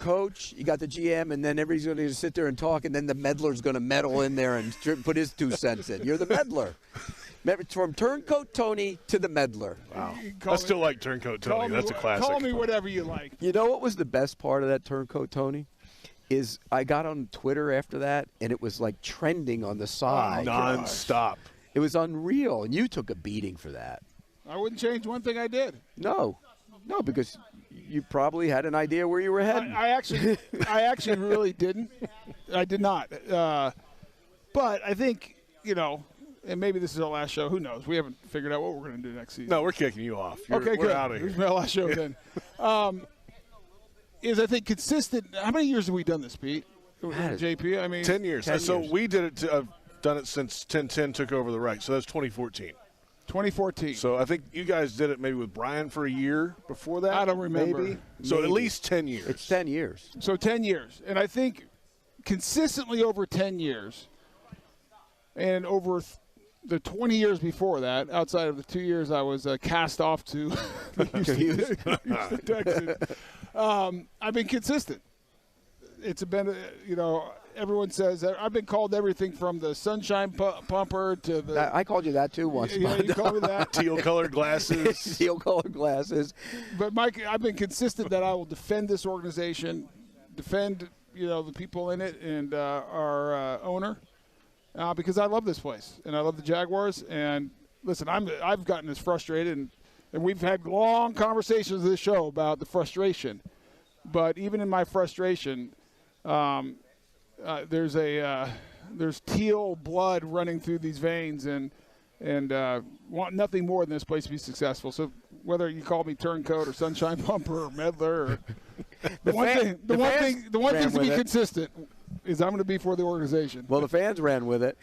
coach, you got the GM, and then everybody's going to sit there and talk, and then the meddler's going to meddle in there and put his 2 cents in. You're the meddler. From Turncoat Tony to the meddler. Wow. I still like Turncoat Tony. That's a classic. Call me whatever you like. You know what was the best part of that Turncoat Tony? Is I got on Twitter after that, and it was like trending on the side. Non-stop. It was unreal, and you took a beating for that. I wouldn't change one thing I did. No, because you probably had an idea where you were heading. I actually really didn't. I did not. But I think, and maybe this is our last show. Who knows? We haven't figured out what we're going to do next season. No, we're kicking you off. Okay, we're good. out of here. This is my last show then. Is I think consistent. How many years have we done this, Pete? JP, I mean 10 years. 10 so years. we did it. Done it since 10-10 took over the right. So that's 2014. 2014. So I think you guys did it maybe with Brian for a year before that. I don't remember. Maybe. So Maybe. at least 10 years. It's 10 years. So 10 years. And I think consistently over 10 years and over the 20 years before that, outside of the 2 years I was cast off to the Houston Texans, I've been consistent. It's been, everyone says that I've been called everything from the sunshine pumper to the. I called you that too once. Yeah, you called me that. Teal-colored glasses. Teal-colored glasses. But Mike, I've been consistent that I will defend this organization, defend the people in it and our owner, because I love this place and I love the Jaguars. And listen, I've gotten as frustrated, and we've had long conversations of this show about the frustration. But even in my frustration. There's teal blood running through these veins, and want nothing more than this place to be successful. So whether you call me turncoat or sunshine pumper or meddler, or the one thing to be consistent is I'm going to be for the organization. Well, the fans ran with it.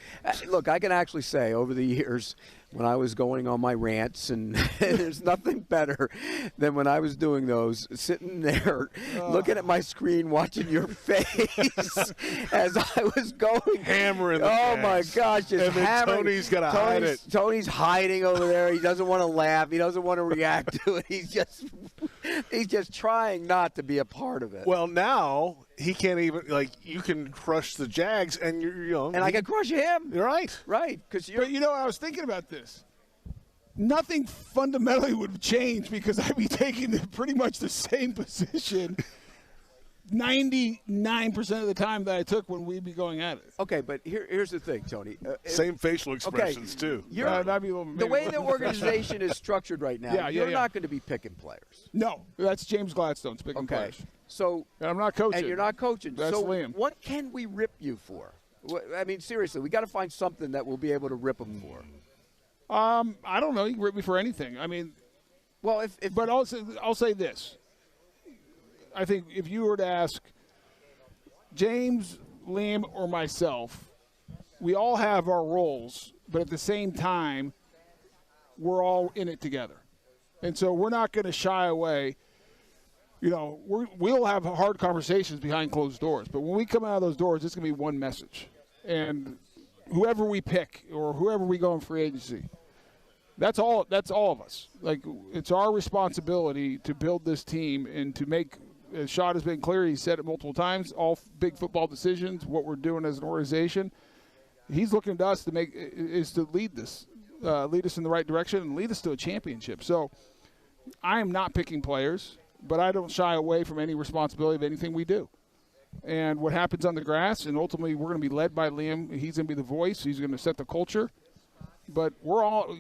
Look, I can actually say over the years when I was going on my rants, and there's nothing better than when I was doing those, sitting there looking at my screen, watching your face as I was going. Hammering the Oh, my gas. gosh. Just And then hammering. Tony's got to hide it. Tony's hiding over there. He doesn't want to laugh. He doesn't want to react to it. He's just trying not to be a part of it. Well, now he can't even, you can crush the Jags, and and I can crush him. You're right. Right. But I was thinking about this. Nothing fundamentally would change because I'd be taking pretty much the same position 99% of the time that I took when we'd be going at it. Okay, but here's the thing, Tony. Same facial expressions, too. The way the organization is structured right now, you're not going to be picking players. No, that's James Gladstone's picking players. So, and I'm not coaching. And you're not coaching. That's so Liam. What can we rip you for? I mean, seriously, we got to find something that we'll be able to rip them for. I don't know. You can rip me for anything. I mean, well, but I'll say this. I think if you were to ask James, Liam, or myself, we all have our roles, but at the same time, we're all in it together. And so we're not going to shy away. We'll have hard conversations behind closed doors, but when we come out of those doors, it's going to be one message. And whoever we pick or whoever we go in free agency, that's all of us. It's our responsibility to build this team and to make, as Shad has been clear, he said it multiple times, all big football decisions, what we're doing as an organization. He's looking to us to lead us in the right direction and lead us to a championship. So I am not picking players, but I don't shy away from any responsibility of anything we do. And what happens on the grass, and ultimately we're going to be led by Liam. He's going to be the voice. He's going to set the culture. But we're all,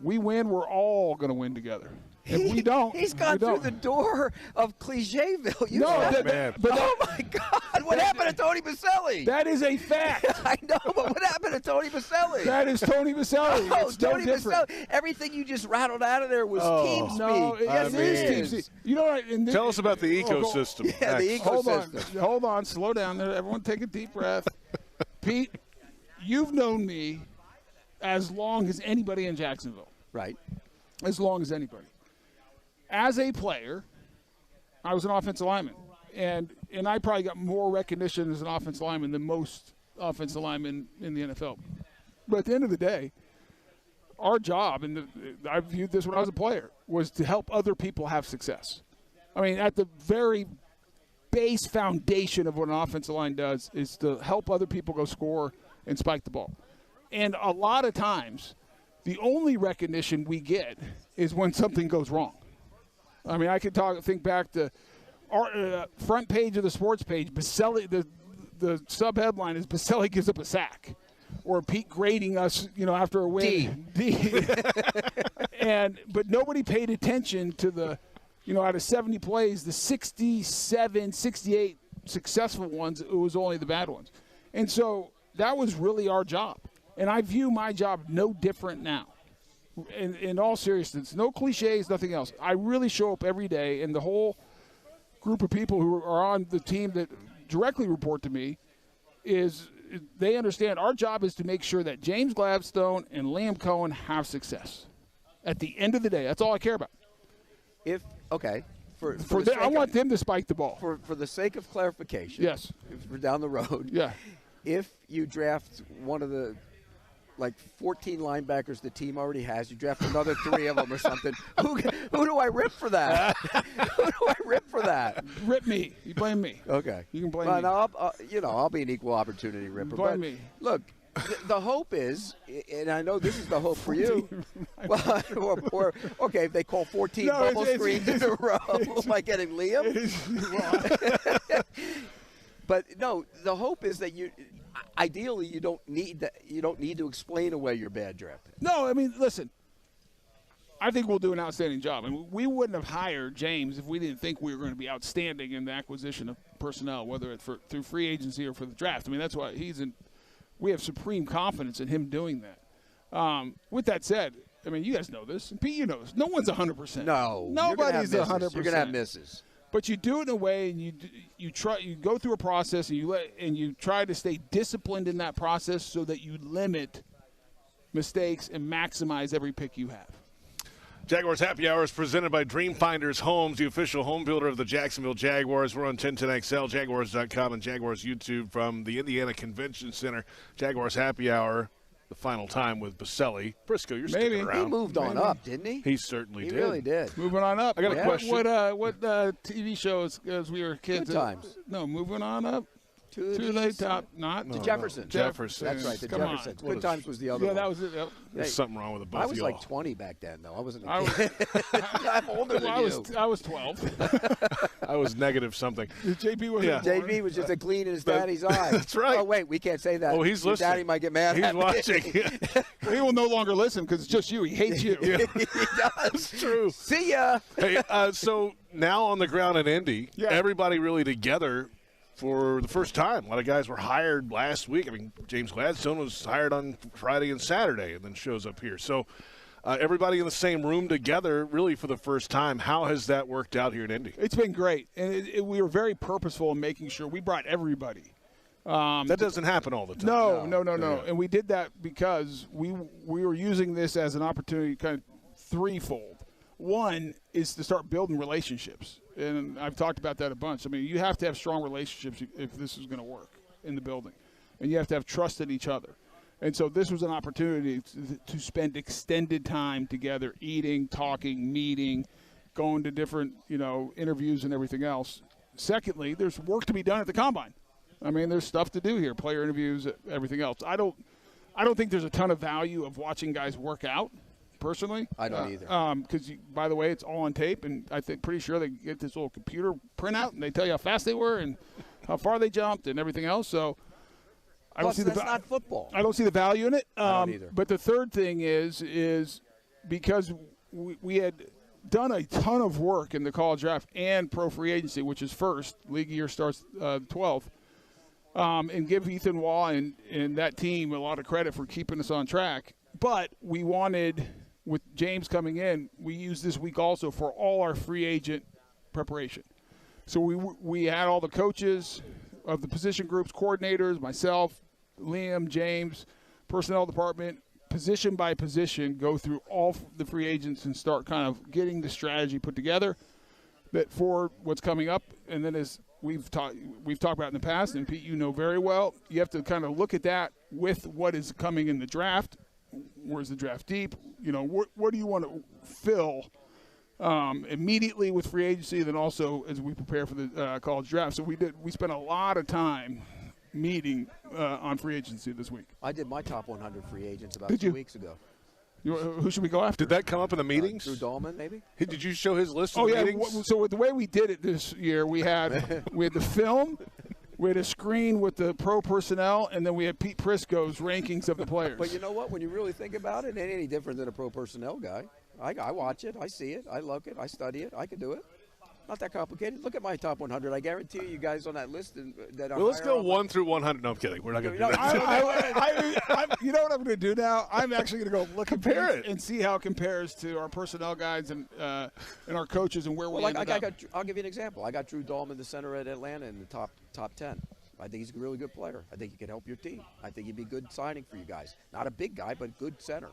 we win, we're all going to win together. If we don't, he's gone through the door of Clichéville. But oh my God! What happened to Tony Boselli? That is a fact. I know, but what happened to Tony Boselli? That is Tony Boselli. Oh, Tony Boselli. Everything you just rattled out of there was team speak. No, yes, it is team speak. Tell us about the ecosystem. Yeah, the ecosystem. Hold on, slow down there. Everyone, take a deep breath. Pete, you've known me as long as anybody in Jacksonville. Right. As long as anybody. As a player, I was an offensive lineman, and I probably got more recognition as an offensive lineman than most offensive linemen in the NFL. But at the end of the day, our job, and I viewed this when I was a player, was to help other people have success. I mean, at the very base foundation of what an offensive line does is to help other people go score and spike the ball. And a lot of times, the only recognition we get is when something goes wrong. I mean, I could think back to our front page of the sports page. Boselli, the sub headline is Boselli gives up a sack, or Pete grading us, after a win. D. But nobody paid attention to the, out of 70 plays, the 67, 68 successful ones. It was only the bad ones, and so that was really our job. And I view my job no different now. In all seriousness, no cliches, nothing else. I really show up every day, and the whole group of people who are on the team that directly report to me they understand our job is to make sure that James Gladstone and Liam Cohen have success. At the end of the day, that's all I care about. I want them to spike the ball. For the sake of clarification. Yes. If we're down the road. Yeah. If you draft one of the 14 linebackers the team already has, you draft another 3 of them or something. Who do I rip for that? Who do I rip for that? Rip me. You blame me. Okay. You can blame me. I'll be an equal opportunity ripper. Blame me. Look, the hope is, and I know this is the hope for you. Or if they call 14 bubble screens in a row, am I getting Liam? But no, the hope is that ideally, you don't need to explain away your bad draft. No, I mean, listen. I think we'll do an outstanding job. I mean, we wouldn't have hired James if we didn't think we were going to be outstanding in the acquisition of personnel, whether it's through free agency or for the draft. I mean, that's why we have supreme confidence in him doing that. With that said, I mean, you guys know this, and Pete, you know this. No one's 100%. No, nobody's 100%. You're gonna have misses. But you do it in a way, and you go through a process, and you try to stay disciplined in that process so that you limit mistakes and maximize every pick you have. Jaguars Happy Hour is presented by Dream Finders Homes, the official home builder of the Jacksonville Jaguars. We're on 1010XL, Jaguars.com, and Jaguars YouTube from the Indiana Convention Center. Jaguars Happy Hour. The final time with Boselli. Prisco, you're sticking around. He moved on up, didn't he? He certainly did. He really did. Moving on up. I got a question. What TV shows as we were kids? Good Times. No, moving on up. To the top, not to Jefferson. Jefferson. That's right, the Come Jefferson. on. Good Times was the other one. Yeah, that was it. Yep. There's something wrong with the both I was of y'all. like 20 back then, though. I wasn't a kid. I'm older than you. I was 12. I was negative something. JB was JB was just a gleam in his daddy's eye. That's right. Oh, wait, we can't say that. Oh, he's Your listening. Daddy might get mad He's at me. watching. He will no longer listen because it's just you. He hates you. He does. That's true. See ya. Hey, so now on the ground in Indy, everybody really together for the first time. A lot of guys were hired last week. I mean, James Gladstone was hired on Friday and Saturday and then shows up here. So everybody in the same room together really for the first time. How has that worked out here in Indy? It's been great. And we were very purposeful in making sure we brought everybody. That doesn't happen all the time. No. Yeah. And we did that because we were using this as an opportunity, kind of threefold. One is to start building relationships. And I've talked about that a bunch. I mean, you have to have strong relationships if this is going to work in the building. And you have to have trust in each other. And so this was an opportunity to spend extended time together, eating, talking, meeting, going to different, interviews and everything else. Secondly, there's work to be done at the Combine. I mean, there's stuff to do here, player interviews, everything else. I don't think there's a ton of value of watching guys work out. Personally, I don't either. Because, by the way, it's all on tape, and I think pretty sure they get this little computer printout, and they tell you how fast they were and how far they jumped and everything else. So I don't see that's not football. I don't see the value in it. I don't either. But the third thing is because we had done a ton of work in the college draft and pro free agency, which is first. League year starts 12th. And give Ethan Waugh and that team a lot of credit for keeping us on track. But we wanted – with James coming in, we used this week also for all our free agent preparation. So we had all the coaches of the position groups, coordinators, myself, Liam, James, personnel department, position by position, go through all the free agents and start kind of getting the strategy put together that for what's coming up. And then as we've talked about in the past, and Pete, you know very well, you have to kind of look at that with what is coming in the draft. Where's the draft deep? What do you want to fill immediately with free agency, then also as we prepare for the college draft. So we spent a lot of time meeting on free agency this week. I did my top 100 free agents about Did 2 you? weeks ago. Who should we go after? Did that come up in the meetings? Drew Dahlman, maybe? Hey, did you show his list Oh, of yeah. meetings? So the way we did it this year, we had the film, we had a screen with the pro personnel, and then we had Pete Prisco's rankings of the players. But you know what? When you really think about it, it ain't any different than a pro personnel guy. I watch it. I see it. I look it. I study it. I can do it. Not that complicated. Look at my top 100. I guarantee you guys on that list that are Well, let's higher go on 1 through 100. No, I'm kidding. We're not going to do that. You know what I'm going to do now? I'm actually going to go look Compare at it and see how it compares to our personnel guides and our coaches and where we ended up. I'll give you an example. I got Drew Dahlman, the center at Atlanta, in the top 10. I think he's a really good player. I think he can help your team. I think he'd be a good signing for you guys. Not a big guy, but good center.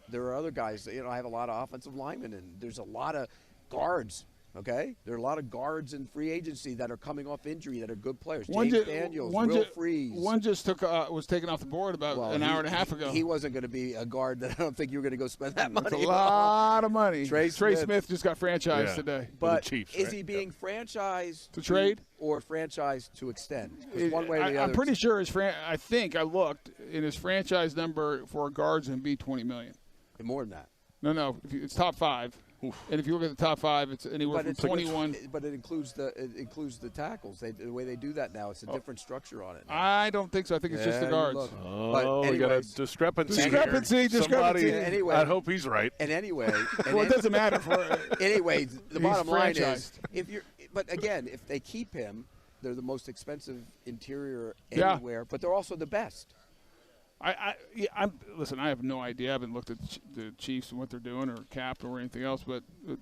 There are other guys. I have a lot of offensive linemen, and there's a lot of guards. Okay, there are a lot of guards in free agency that are coming off injury that are good players. James Daniels, Will Freeze. One just was taken off the board about an hour and a half ago. He wasn't going to be a guard that I don't think you were going to go spend that money. It's a lot of money. Trey Smith just got franchised today. But Chiefs, is right? he being franchised to trade or franchised to extend? One way or the other. I'm pretty sure I think I looked in his franchise number for guards and be $20 million. More than that. No, it's top 5. Oof. And if you look at the top 5, it's anywhere from 21. But it includes the tackles. The way they do that now, it's a different structure on it now. I don't think so. I think it's just the guards. We got a discrepancy. Discrepancy. Anyway, I hope he's right. And anyway, well, it doesn't matter. Anyway, the bottom line franchised. is, but again, if they keep him, they're the most expensive interior anywhere. But they're also the best. Listen, I have no idea. I haven't looked at the Chiefs and what they're doing or cap or anything else, but I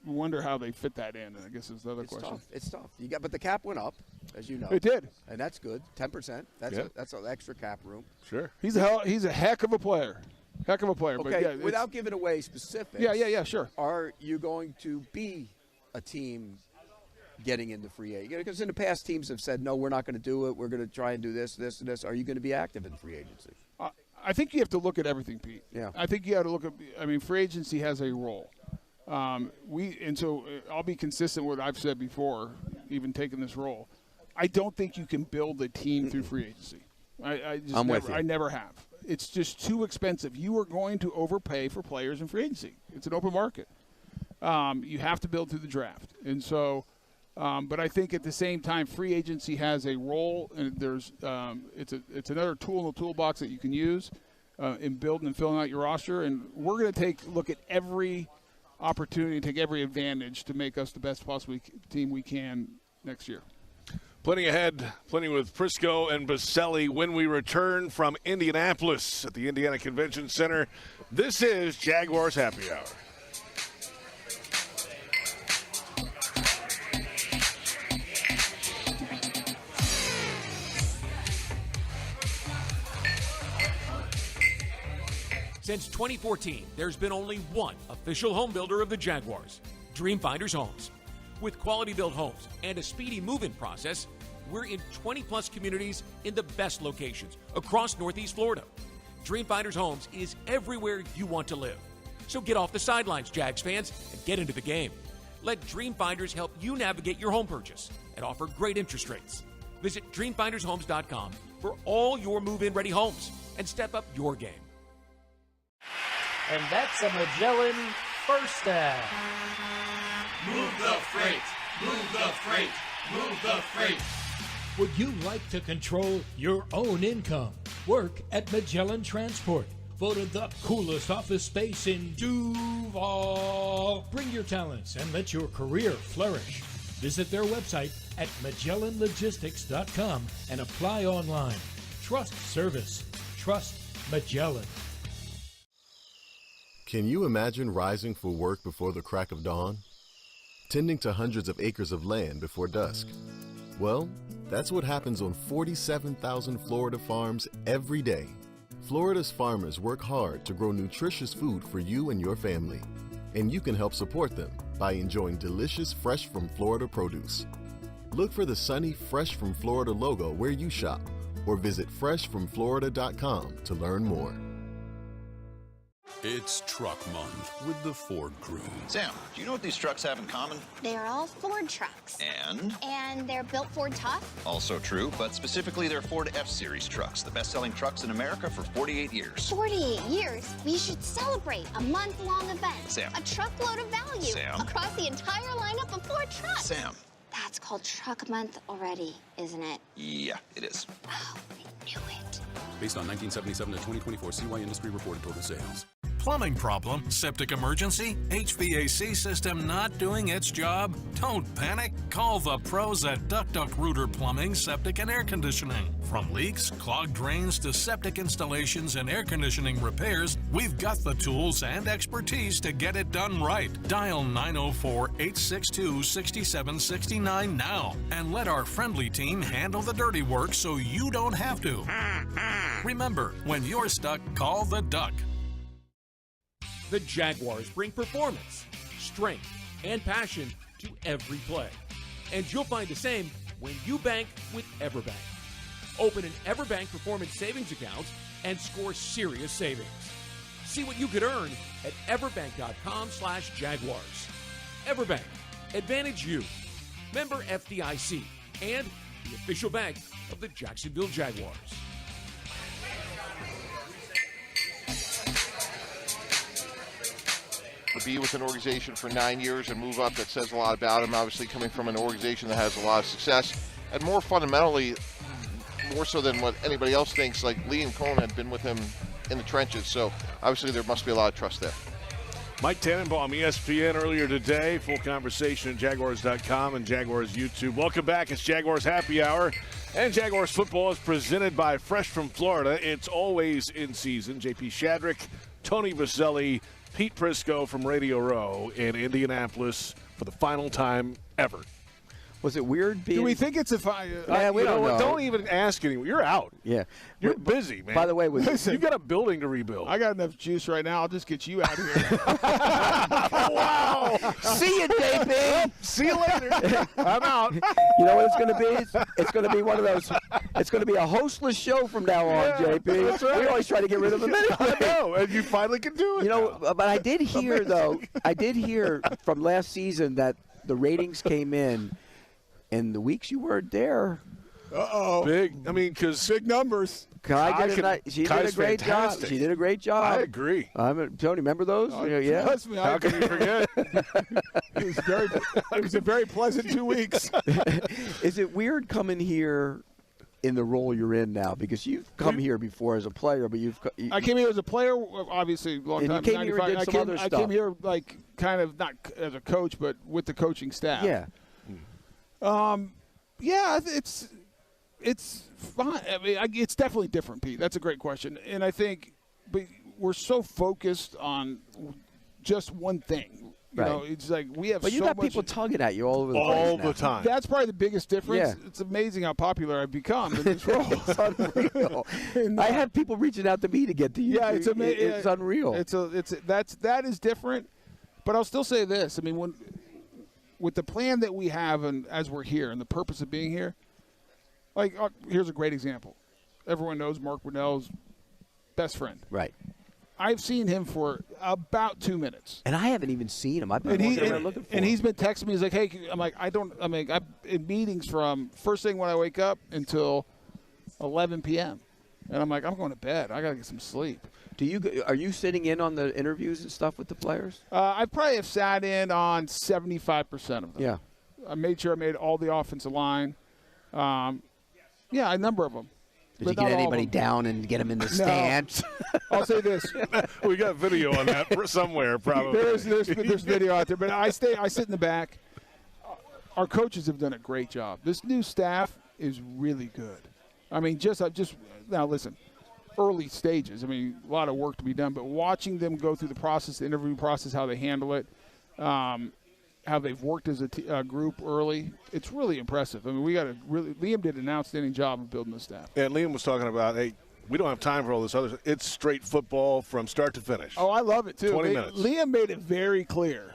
wonder how they fit that in, I guess is the other question. It's tough. But the cap went up, as you know. It did. And that's good. 10%. That's an extra cap room. Sure. He's a heck of a player. Heck of a player. Okay, but without giving away specifics. Yeah, sure. Are you going to be a team getting into free agency? Because in the past, teams have said, no, we're not going to do it. We're going to try and do this, this, and this. Are you going to be active in free agency? I think you have to look at everything, Pete. Yeah. I think you have to look at – free agency has a role. So I'll be consistent with what I've said before, even taking this role. I don't think you can build a team through free agency. I never have. It's just too expensive. You are going to overpay for players in free agency. It's an open market. You have to build through the draft. And so – but I think at the same time, free agency has a role, and there's it's another tool in the toolbox that you can use in building and filling out your roster. And we're going to take a look at every opportunity, take every advantage to make us the best possible team we can next year. Plenty ahead, plenty with Prisco and Boselli when we return from Indianapolis at the Indiana Convention Center. This is Jaguars Happy Hour. Since 2014, there's been only one official home builder of the Jaguars, Dreamfinders Homes. With quality-built homes and a speedy move-in process, we're in 20-plus communities in the best locations across Northeast Florida. Dreamfinders Homes is everywhere you want to live. So get off the sidelines, Jags fans, and get into the game. Let Dreamfinders help you navigate your home purchase and offer great interest rates. Visit DreamfindersHomes.com for all your move-in ready homes and step up your game. And that's a Magellan first down. Move the freight, move the freight, move the freight. Would you like to control your own income? Work at Magellan Transport. Voted the coolest office space in Duval. Bring your talents and let your career flourish. Visit their website at MagellanLogistics.com and apply online. Trust service. Trust Magellan. Can you imagine rising for work before the crack of dawn? Tending to hundreds of acres of land before dusk? Well, that's what happens on 47,000 Florida farms every day. Florida's farmers work hard to grow nutritious food for you and your family. And you can help support them by enjoying delicious Fresh from Florida produce. Look for the sunny Fresh from Florida logo where you shop or visit freshfromflorida.com to learn more. It's Truck Month with the Ford crew. Sam, do you know what these trucks have in common? They are all Ford trucks. And they're built Ford tough? Also true, but specifically they're Ford F-Series trucks, the best-selling trucks in America for 48 years. 48 years? We should celebrate a month-long event. Sam. A truckload of value. Sam. Across the entire lineup of Ford trucks. Sam. That's called Truck Month already, isn't it? Yeah, it is. Oh, I knew it. Based on 1977 to 2024 CY Industry reported total sales. Plumbing problem? Septic emergency? HVAC system not doing its job? Don't panic. Call the pros at Duck Rooter Plumbing, Septic and Air Conditioning. From leaks, clogged drains to septic installations and air conditioning repairs, we've got the tools and expertise to get it done right. Dial 904-862-6769 now and let our friendly team handle the dirty work so you don't have to. Remember, when you're stuck, call the Duck. The Jaguars bring performance, strength, and passion to every play. And you'll find the same when you bank with EverBank. Open an EverBank Performance Savings account and score serious savings. See what you could earn at everbank.com/Jaguars. EverBank, advantage you. Member FDIC and the official bank of the Jacksonville Jaguars. To be with an organization for 9 years and move up, that says a lot about him, obviously coming from an organization that has a lot of success. And more fundamentally, more so than what anybody else thinks, like Lee and Cohen had been with him in the trenches, so obviously there must be a lot of trust there. Mike Tannenbaum, ESPN, earlier today. Full conversation at Jaguars.com and Jaguars YouTube. Welcome back. It's Jaguars Happy Hour. And Jaguars football is presented by Fresh from Florida. It's always in season. JP Shadrick, Tony Boselli, Pete Prisco from Radio Row in Indianapolis for the final time ever. Was it weird being... Do we think it's a Yeah, we don't know. Don't even ask anyone. You're out. Yeah. You're busy, man. By the way, you've got a building to rebuild. I got enough juice right now. I'll just get you out of here. Wow. See you, JP. See you later. I'm out. You know what it's going to be? It's going to be one of those. It's going to be a hostless show from now on, JP. That's right. We always try to get rid of him anyway. I know, and you finally can do it. You know, but I did hear, though, from last season that the ratings came in. And the weeks you weren't there, big. I mean, because big numbers. She did a great job. She did a great job. I agree. Tony, remember those? Yeah. Trust me, How can you forget? It was a very pleasant 2 weeks. Is it weird coming here in the role you're in now? Because you've come here before as a player, but I came here as a player, obviously, a long time. You came here and did some other stuff. I came here like kind of not as a coach, but with the coaching staff. Yeah. Yeah, it's fine. I mean, it's definitely different, Pete. That's a great question, and I think, but we're so focused on just one thing. You know, it's like we have. But you got people tugging at you all over the place all the time. That's probably the biggest difference. Yeah. It's amazing how popular I've become in this role. It's unreal. I had people reaching out to me to get to you. Yeah, it's amazing. It's unreal. That is different. But I'll still say this. I mean, with the plan that we have and as we're here and the purpose of being here, like here's a great example. Everyone knows Mark Winnell's best friend. Right. I've seen him for about 2 minutes. And I haven't even seen him. I've been walking around looking for him. And he's been texting me. He's like, hey, I'm in meetings from first thing when I wake up until 11 p.m. And I'm like, I'm going to bed. I got to get some sleep. Are you sitting in on the interviews and stuff with the players? I probably have sat in on 75% of them. Yeah. I made sure I made all the offensive line. Yeah, a number of them. Did you get anybody down and get them in the stands? I'll say this. We got video on that somewhere, probably. There's video out there, but I sit in the back. Our coaches have done a great job. This new staff is really good. I mean, now listen, early stages. I mean, a lot of work to be done, but watching them go through the process, the interview process, how they handle it, how they've worked as a group early, it's really impressive. I mean, Liam did an outstanding job of building the staff. And Liam was talking about, hey, we don't have time for all this other stuff. It's straight football from start to finish. Oh, I love it, too. 20 minutes. Liam made it very clear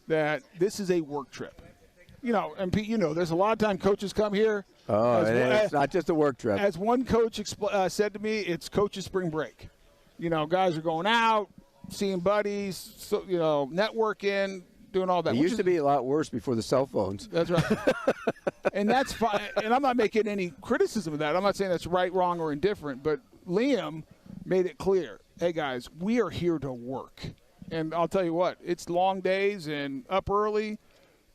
that this is a work trip. You know, and Pete, there's a lot of time coaches come here. Oh, it's not just a work trip. As one coach said to me, it's coach's spring break. You know, guys are going out, seeing buddies, so, networking, doing all that. It used to be a lot worse before the cell phones. That's right. And that's fine. And I'm not making any criticism of that. I'm not saying that's right, wrong, or indifferent. But Liam made it clear, hey, guys, we are here to work. And I'll tell you what, it's long days and up early,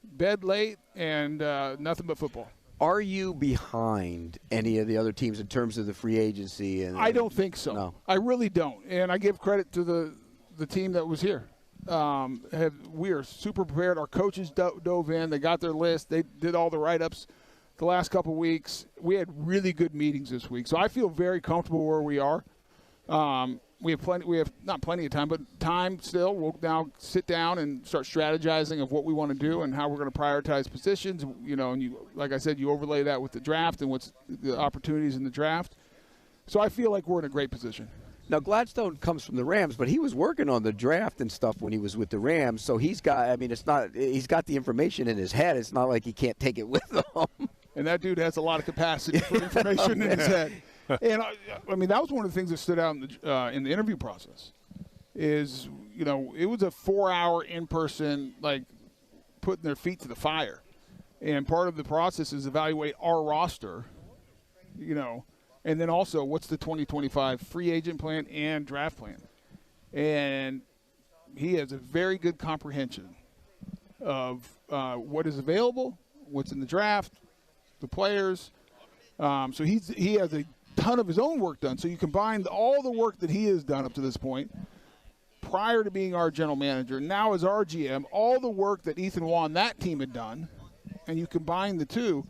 bed late, and nothing but football. Are you behind any of the other teams in terms of the free agency? I don't think so. No. I really don't. And I give credit to the team that was here. We are super prepared. Our coaches dove in. They got their list. They did all the write-ups the last couple of weeks. We had really good meetings this week. So I feel very comfortable where we are. We have not plenty of time, but time still. We'll now sit down and start strategizing of what we want to do and how we're going to prioritize positions. And like I said, you overlay that with the draft and what's the opportunities in the draft. So I feel like we're in a great position. Now, Gladstone comes from the Rams, but he was working on the draft and stuff when he was with the Rams. So he's got the information in his head. It's not like he can't take it with him. And that dude has a lot of capacity for information in his head. And I mean, that was one of the things that stood out in the interview process. Is it was a 4-hour in-person, like putting their feet to the fire, and part of the process is evaluate our roster, and then also what's the 2025 free agent plan and draft plan, and he has a very good comprehension of what is available, what's in the draft, the players. So he has a ton of his own work done. So you combine all the work that he has done up to this point, prior to being our general manager, now as our GM, all the work that Ethan Wan, that team had done, and you combine the two,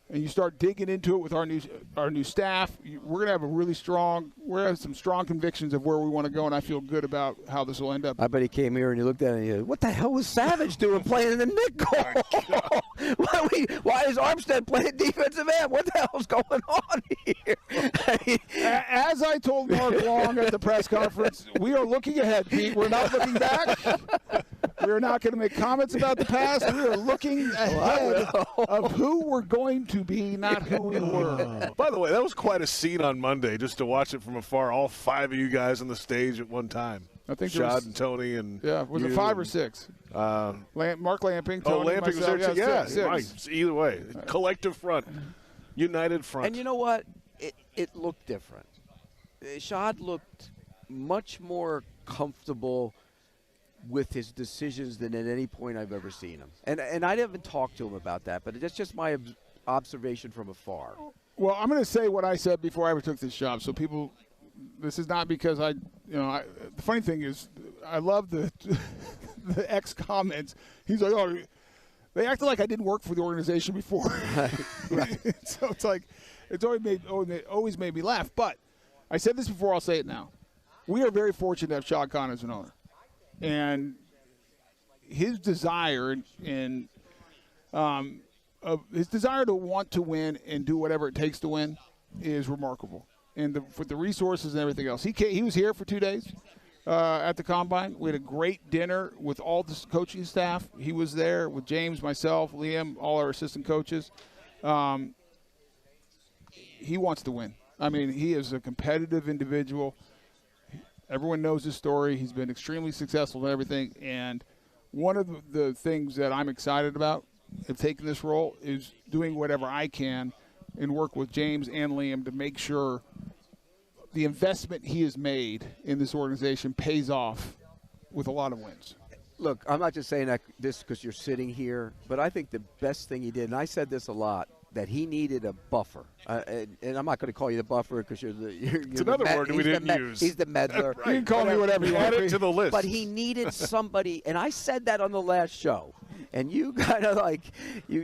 and you start digging into it with our new staff. We're gonna have some strong convictions of where we want to go, and I feel good about how this will end up. I bet he came here and he looked at it and he said, what the hell was Savage doing playing in the nickel? Why is Armstead playing defensive end? What the hell's going on here? As I told Mark Long at the press conference, we are looking ahead, Pete. We're not looking back. We're not going to make comments about the past. We are looking ahead of who we're going to be, not who we were. By the way, that was quite a scene on Monday, just to watch it from afar. All 5 of you guys on the stage at one time. I think Shad and Tony and was it 5 or 6? Mark Lamping, Tony, Lamping was there too. Yeah, six. Right. Either way, collective front, united front. And you know what? It looked different. Shad looked much more comfortable with his decisions than at any point I've ever seen him. And I haven't talked to him about that, but that's just my observation from afar. Well, I'm going to say what I said before I ever took this job, so people. This is not because the funny thing is, I love the X comments. He's like, oh, they acted like I didn't work for the organization before. Right. So it's like, it's always made me laugh. But I said this before, I'll say it now. We are very fortunate to have Shad Khan as an owner. And his desire his desire to want to win and do whatever it takes to win is remarkable. And with the resources and everything else. He was here for 2 days at the Combine. We had a great dinner with all the coaching staff. He was there with James, myself, Liam, all our assistant coaches. He wants to win. I mean, he is a competitive individual. Everyone knows his story. He's been extremely successful in everything. And one of the things that I'm excited about of taking this role is doing whatever I can and work with James and Liam to make sure the investment he has made in this organization pays off with a lot of wins. Look, I'm not just saying this because you're sitting here, but I think the best thing he did, and I said this a lot, that he needed a buffer. And I'm not going to call you the buffer because it's another word we didn't use. He's the meddler. Right. You can call me whatever you want. Add it to the list. But he needed somebody, and I said that on the last show. And you kind of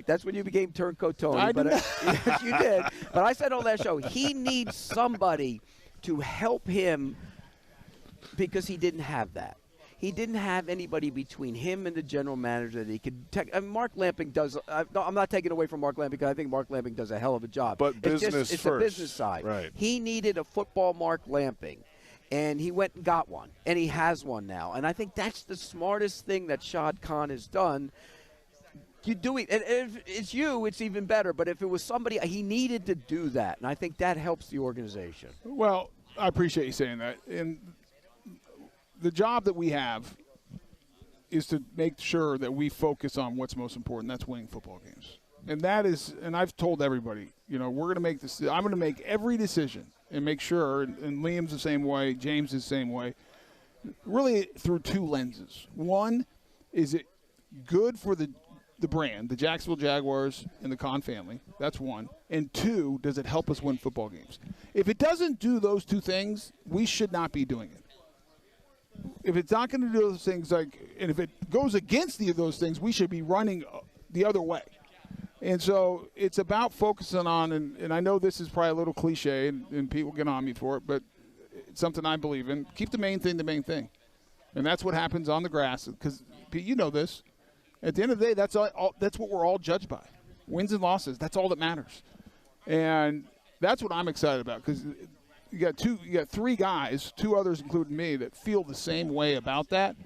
that's when you became Turncoat Tony. Yes, you did. But I said on that show, he needs somebody to help him because he didn't have that. He didn't have anybody between him and the general manager that he could Mark Lamping does. I'm not taking away from Mark Lamping because I think Mark Lamping does a hell of a job. But it's the business side. Right. He needed a football Mark Lamping. And he went and got one. And he has one now. And I think that's the smartest thing that Shad Khan has done. You do it. And if it's you, it's even better. But if it was somebody, he needed to do that. And I think that helps the organization. Well, I appreciate you saying that. And the job that we have is to make sure that we focus on what's most important. That's winning football games. And that is, and I've told everybody, we're going to make this. I'm going to make every decision and make sure, and Liam's the same way, James is the same way, really through two lenses. One, is it good for the brand, the Jacksonville Jaguars and the Kahn family? That's one. And two, does it help us win football games? If it doesn't do those two things, we should not be doing it. If it's not going to do those things, and if it goes against either of those things, we should be running the other way. And so it's about focusing on, and I know this is probably a little cliche, and people get on me for it, but it's something I believe in. Keep the main thing the main thing. And that's what happens on the grass, because you know this. At the end of the day, that's what we're all judged by. Wins and losses, that's all that matters. And that's what I'm excited about, because you got three guys, two others including me, that feel the same way about that.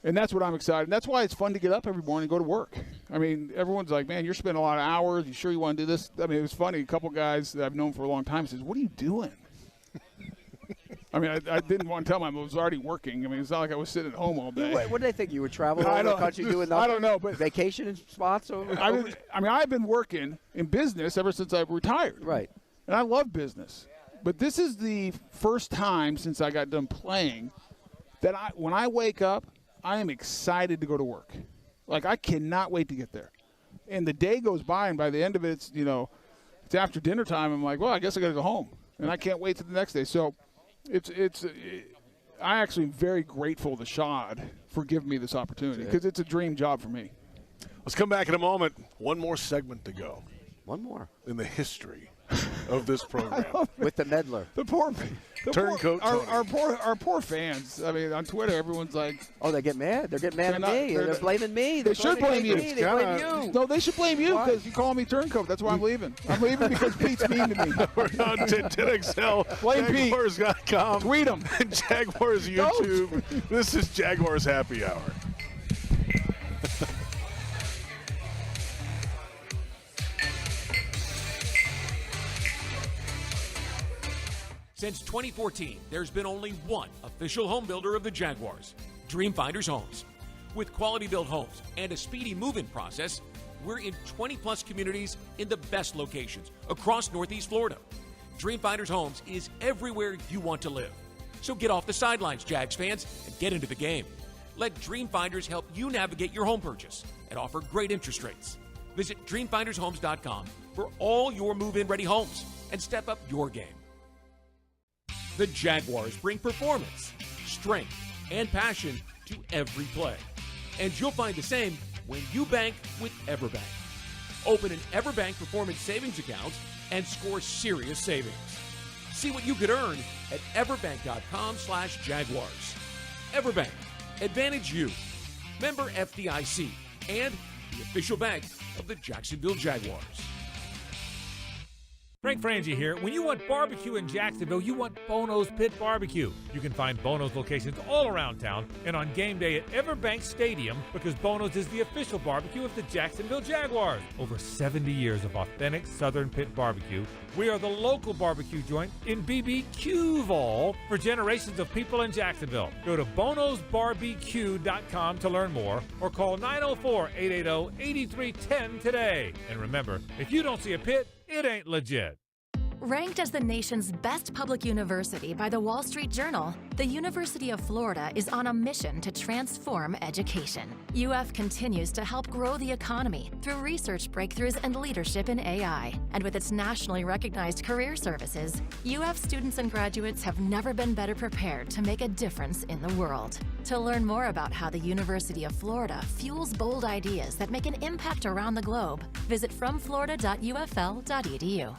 And that's what I'm excited. And that's why it's fun to get up every morning and go to work. I mean, everyone's like, man, you're spending a lot of hours. You sure you want to do this? I mean, it was funny. A couple guys that I've known for a long time says, what are you doing? I mean, I didn't want to tell them I was already working. I mean, it's not like I was sitting at home all day. What did they think? You were traveling all over the country doing nothing? I don't know. But vacation spots? I've been working in business ever since I retired. Right. And I love business. But this is the first time since I got done playing that when I wake up, I am excited to go to work. Like, I cannot wait to get there. And the day goes by, and by the end of it, it's after dinner time. I'm like, well, I guess I got to go home. And I can't wait till the next day. So I actually am very grateful to Shad for giving me this opportunity, because it's a dream job for me. Let's come back in a moment. One more segment to go. One more. In the history of this program. With the meddler. Our poor fans. I mean, on Twitter, everyone's like, oh, they get mad. They're getting mad at me. They're blaming me. They should blame you. They blame you. No, they should blame you, because you call me turncoat. That's why I'm leaving. I'm leaving because Pete's mean to me. We're on 10XL. Blame Pete. Jaguars.com. Tweet him. Jaguars YouTube. This is Jaguars Happy Hour. Since 2014, there's been only one official home builder of the Jaguars, Dreamfinders Homes. With quality-built homes and a speedy move-in process, we're in 20-plus communities in the best locations across Northeast Florida. Dreamfinders Homes is everywhere you want to live. So get off the sidelines, Jags fans, and get into the game. Let Dreamfinders help you navigate your home purchase and offer great interest rates. Visit dreamfindershomes.com for all your move-in ready homes and step up your game. The Jaguars bring performance, strength, and passion to every play. And you'll find the same when you bank with EverBank. Open an EverBank Performance Savings account and score serious savings. See what you could earn at everbank.com/Jaguars. EverBank, Advantage You. Member FDIC and the official bank of the Jacksonville Jaguars. Frank Frangie here. When you want barbecue in Jacksonville, you want Bono's Pit Barbecue. You can find Bono's locations all around town and on game day at Everbank Stadium, because Bono's is the official barbecue of the Jacksonville Jaguars. Over 70 years of authentic Southern Pit Barbecue. We are the local barbecue joint in BBQval for generations of people in Jacksonville. Go to bonosbarbecue.com to learn more, or call 904-880-8310 today. And remember, if you don't see a pit, it ain't legit. Ranked as the nation's best public university by the Wall Street Journal, the University of Florida is on a mission to transform education. UF continues to help grow the economy through research breakthroughs and leadership in AI. And with its nationally recognized career services, UF students and graduates have never been better prepared to make a difference in the world. To learn more about how the University of Florida fuels bold ideas that make an impact around the globe, visit fromflorida.ufl.edu.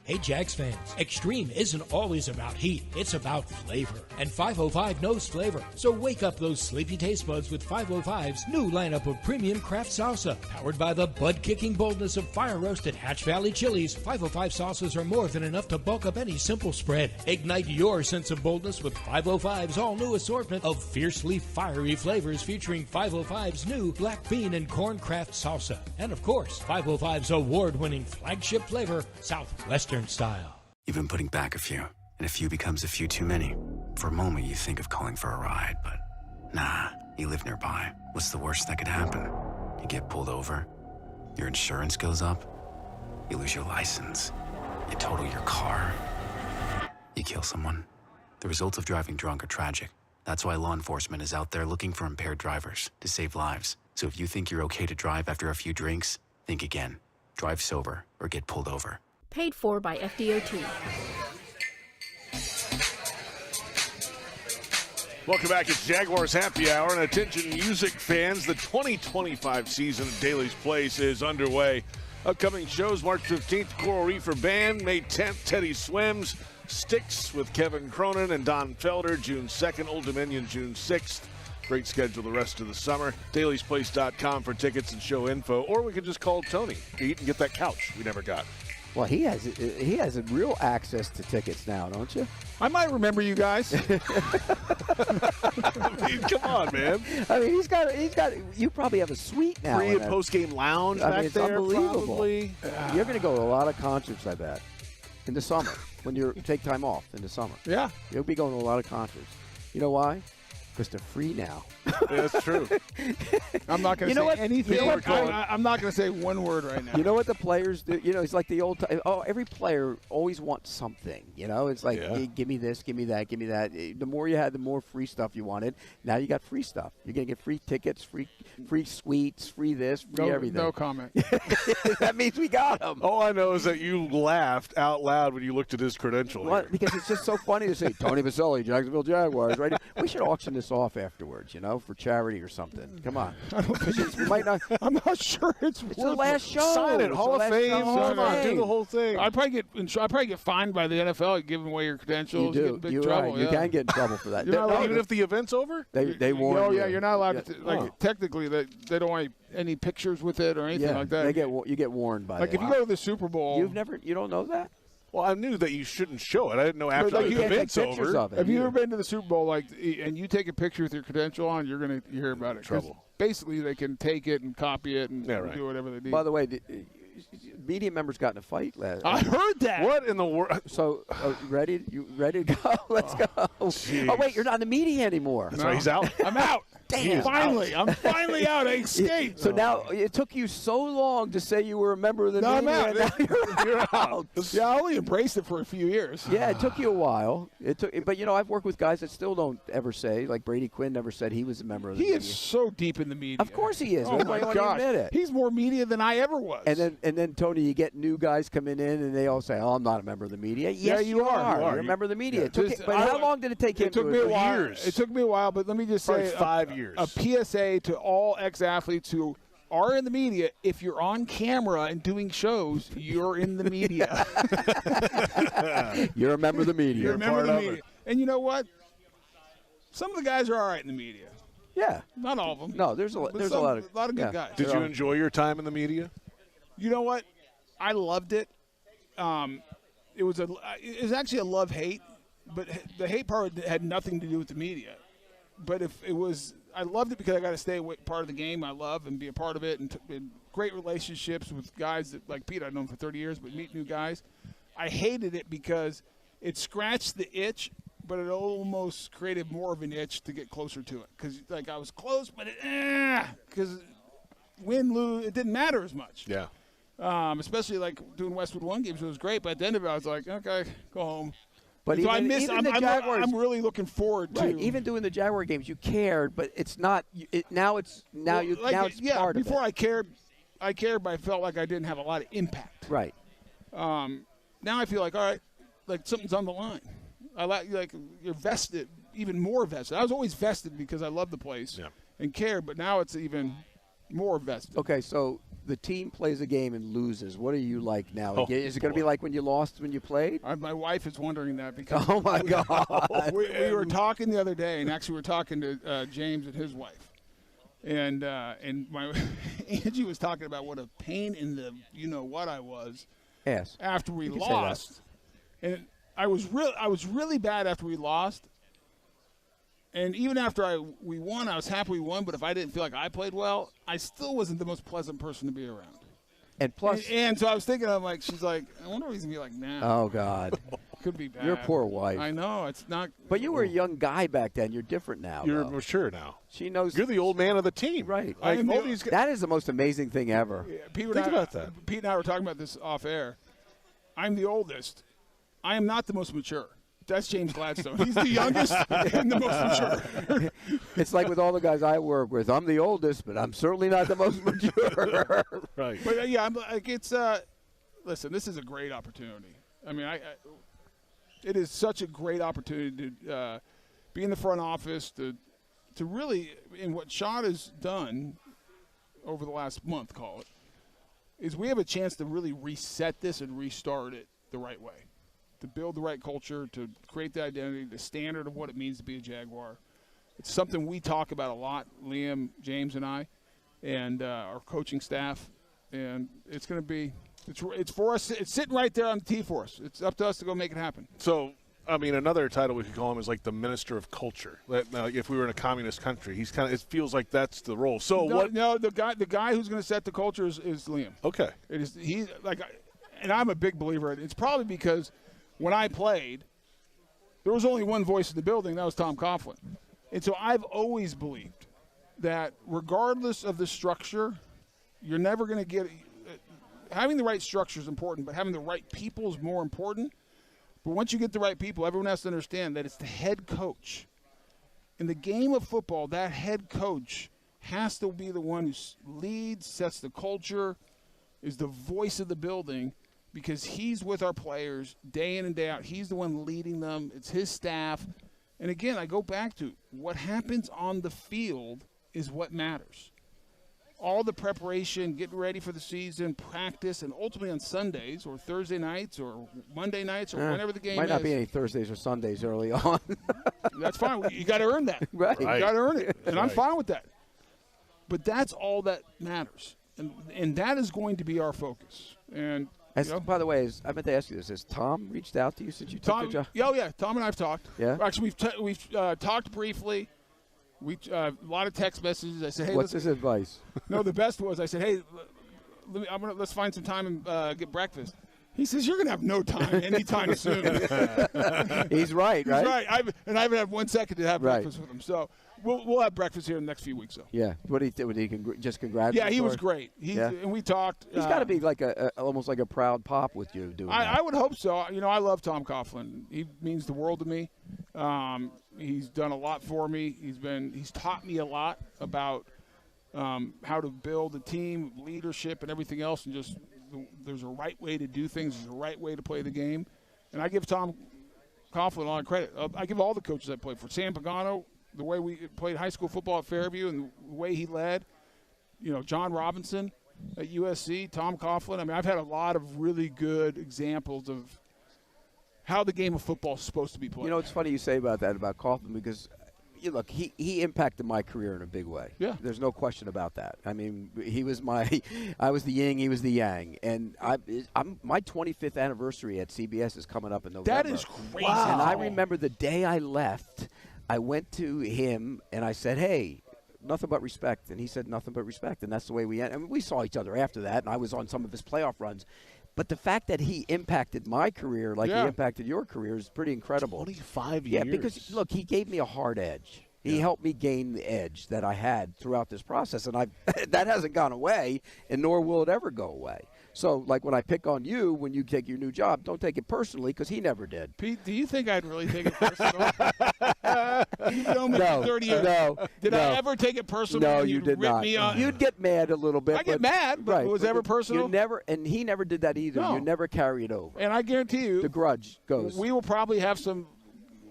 Hey Jags fans, Extreme isn't always about heat, it's about flavor. And 505 knows flavor. So wake up those sleepy taste buds with 505's new lineup of premium craft salsa. Powered by the bud-kicking boldness of fire-roasted Hatch Valley chilies, 505 salsas are more than enough to bulk up any simple spread. Ignite your sense of boldness with 505's all-new assortment of fiercely fiery flavors featuring 505's new black bean and corn craft salsa. And of course, 505's award-winning flagship flavor, Southwestern style. You've been putting back a few, and a few becomes a few too many. For a moment, you think of calling for a ride, but nah, you live nearby. What's the worst that could happen? You get pulled over, your insurance goes up, you lose your license, you total your car, you kill someone. The results of driving drunk are tragic. That's why law enforcement is out there looking for impaired drivers to save lives. So if you think you're okay to drive after a few drinks, think again. Drive sober or get pulled over. Paid for by FDOT. Welcome back. It's Jaguars Happy Hour. And attention music fans, the 2025 season of Daly's Place is underway. Upcoming shows, March 15th, Coral Reefer Band. May 10th, Teddy Swims. Sticks with Kevin Cronin and Don Felder. June 2nd, Old Dominion, June 6th. Great schedule the rest of the summer. DailysPlace.com for tickets and show info. Or we can just call Tony, Pete, and get that couch we never got. Well, he has a real access to tickets now, don't you? I might remember you guys. I mean, come on, man. I mean, he's got. You probably have a suite now. Pre- and post-game lounge back it's there, unbelievable. probably. You're going to go to a lot of concerts, I bet, in the summer when you take time off in the summer. Yeah, you'll be going to a lot of concerts. You know why? Because they're free now. Yeah, that's true. I'm not going to say anything. You know what? I'm not going to say one word right now. You know what the players do? You know, it's like the old time. Oh, every player always wants something. You know, it's like, hey, give me this, give me that, give me that. The more you had, the more free stuff you wanted. Now you got free stuff. You're going to get free tickets, free suites, free this, free everything. No comment. That means we got them. All I know is that you laughed out loud when you looked at his credential. What? Because it's just so funny to say, Tony Boselli, Jacksonville Jaguars, right? We should auction this off afterwards, you know, for charity or something. Come on. We might not. I'm not sure it's the last show. Sign it. Hall of Fame. Do the whole thing. I'd probably get fined by the NFL giving away your credentials. You do. Get in big You're trouble. right. You can get in trouble for that. Even if the event's over? They warn you. Yeah, you're not allowed to. Technically, they don't want any pictures with it or anything like that. You get warned by if you go to the Super Bowl. You don't know that? Well, I knew that you shouldn't show it. I didn't know after the event's over. Have you ever been to the Super Bowl and you take a picture with your credential on, you're going to hear about it. Trouble. Basically, they can take it and copy it and do whatever they need. By the way, media members got in a fight last. I heard that. What in the world? So, ready? You ready to go? Let's go. Geez. Oh wait, you're not in the media anymore. That's right. He's out. I'm out. Damn. Finally, I'm finally out. I escaped. So now it took you so long to say you were a member of the media. I'm out. And now you're out. Yeah, I only embraced it for a few years. Yeah, it took you a while. But you know, I've worked with guys that still don't ever say, like Brady Quinn never said he was a member of the media. He is so deep in the media. Of course he is. Oh my God. Admit it. He's more media than I ever was. And then Tony, you get new guys coming in and they all say, "Oh, I'm not a member of the media." Yes, you are. You're a member of the media. Yeah. But how long did it take him? It took me a while. Years. It took me a while, but let me just Probably say 5 years. A PSA to all ex-athletes who are in the media: if you're on camera and doing shows, you're in the media. You're a member of the media. You're a member of the media. And you know what? Some of the guys are all right in the media. Yeah. Not all of them. No, there's a lot of good guys. Did you enjoy your time in the media? You know what? I loved it. It was actually a love-hate, but the hate part had nothing to do with the media. But I loved it because I got to stay part of the game I love and be a part of it, and great relationships with guys that, like Pete, I've known for 30 years, but meet new guys. I hated it because it scratched the itch, but it almost created more of an itch to get closer to it. Because I was close, but because win, lose, it didn't matter as much. Yeah. Especially like doing Westwood 1 games, it was great. But at the end of it, I was like, okay, go home. But so even the Jaguars, I'm really looking forward to. Even doing the Jaguar games, you cared, but it's not. Now it's part of it. Before I cared, but I felt like I didn't have a lot of impact. Right. Now I feel like, all right, like something's on the line. I like you're vested, even more vested. I was always vested because I love the place and cared, but now it's even more vested. Okay, so the team plays a game and loses. What are you like now? Is it going to be like when you lost when you played? My wife is wondering that because oh my God, we were talking the other day, and actually we were talking to James and his wife, and my Angie was talking about what a pain in the what I was. Yes. After we lost, and I was really bad after we lost. And even after we won, I was happy we won. But if I didn't feel like I played well, I still wasn't the most pleasant person to be around. And plus, and so I was thinking, she's like, I wonder what he's gonna be like now. Oh God. could be bad. Your poor wife. I know it's not. But you were a young guy back then. You're different now. You're though. mature now. She knows. You're the old man of the team. Right. Like, That is the most amazing thing ever. Yeah, Think about that. Pete and I were talking about this off air. I'm the oldest. I am not the most mature. That's James Gladstone. He's the youngest and the most mature. It's like with all the guys I work with. I'm the oldest, but I'm certainly not the most mature. Right. But yeah, I'm like it's. Listen, this is a great opportunity. I mean, it is such a great opportunity to be in the front office to really, in what Sean has done over the last month, call it, is we have a chance to really reset this and restart it the right way. To build the right culture, to create the identity, the standard of what it means to be a Jaguar. It's something we talk about a lot, Liam, James, and I, and our coaching staff. And it's going to be, it's for us. It's sitting right there on the tee for us. It's up to us to go make it happen. So, I mean, another title we could call him is like the Minister of Culture. If we were in a communist country, he's kind of. It feels like that's the role. So no, what? No, the guy who's going to set the culture is Liam. Okay. It is he like, and I'm a big believer. It's probably because when I played, there was only one voice in the building. That was Tom Coughlin. And so I've always believed that regardless of the structure, you're never going to get – having the right structure is important, but having the right people is more important. But once you get the right people, everyone has to understand that it's the head coach. In the game of football, that head coach has to be the one who leads, sets the culture, is the voice of the building, because he's with our players day in and day out. He's the one leading them. It's his staff. And, again, I go back to what happens on the field is what matters. All the preparation, getting ready for the season, practice, and ultimately on Sundays or Thursday nights or Monday nights or whenever the game is. Might not be any Thursdays or Sundays early on. That's fine. You got to earn that. Right. You got to earn it. And I'm fine with that. But that's all that matters. And that is going to be our focus. And by the way, I meant to ask you this. Has Tom reached out to you since you took the job? Oh, yeah. Tom and I have talked. Yeah? Actually, we've talked briefly. We a lot of text messages. I said, "Hey, what's his advice?" No, the best was I said, "Hey, let's find some time and get breakfast." He says, "You're gonna have no time anytime soon." He's right, right? He's right. I haven't had 1 second to have breakfast with him. So we'll have breakfast here in the next few weeks, though. Yeah. What did he just congratulate? Yeah, he was great. And we talked. He's got to be like almost like a proud pop with you doing that. I would hope so. You know, I love Tom Coughlin. He means the world to me. He's done a lot for me. He's taught me a lot about how to build a team, leadership, and everything else. And just there's a right way to do things. There's a right way to play the game. And I give Tom Coughlin a lot of credit. I give all the coaches I played for. Sam Pagano, the way we played high school football at Fairview and the way he led. You know, John Robinson at USC, Tom Coughlin. I mean, I've had a lot of really good examples of how the game of football is supposed to be played. You know, it's funny you say about that, about Coughlin, because, look, he impacted my career in a big way. Yeah. There's no question about that. I mean, I was the yin, he was the yang. And my 25th anniversary at CBS is coming up in November. That is crazy. Wow. And I remember the day I left, I went to him and I said, "Hey, nothing but respect." And he said, "Nothing but respect." And that's the way we ended. I mean, we saw each other after that, and I was on some of his playoff runs. But the fact that he impacted my career like he impacted your career is pretty incredible. 25 years. Yeah, because, look, he gave me a hard edge. He helped me gain the edge that I had throughout this process, and that hasn't gone away, and nor will it ever go away. So, like, when I pick on you when you take your new job, don't take it personally, because he never did. Pete, do you think I'd really take it personal? You've known me for 30 years. Did I ever take it personal? No, when you did rip not. Me on? You'd get mad a little bit. I get mad, but was it ever personal? You never, and he never did that either. No. You never carry it over. And I guarantee you, the grudge goes. We will probably have some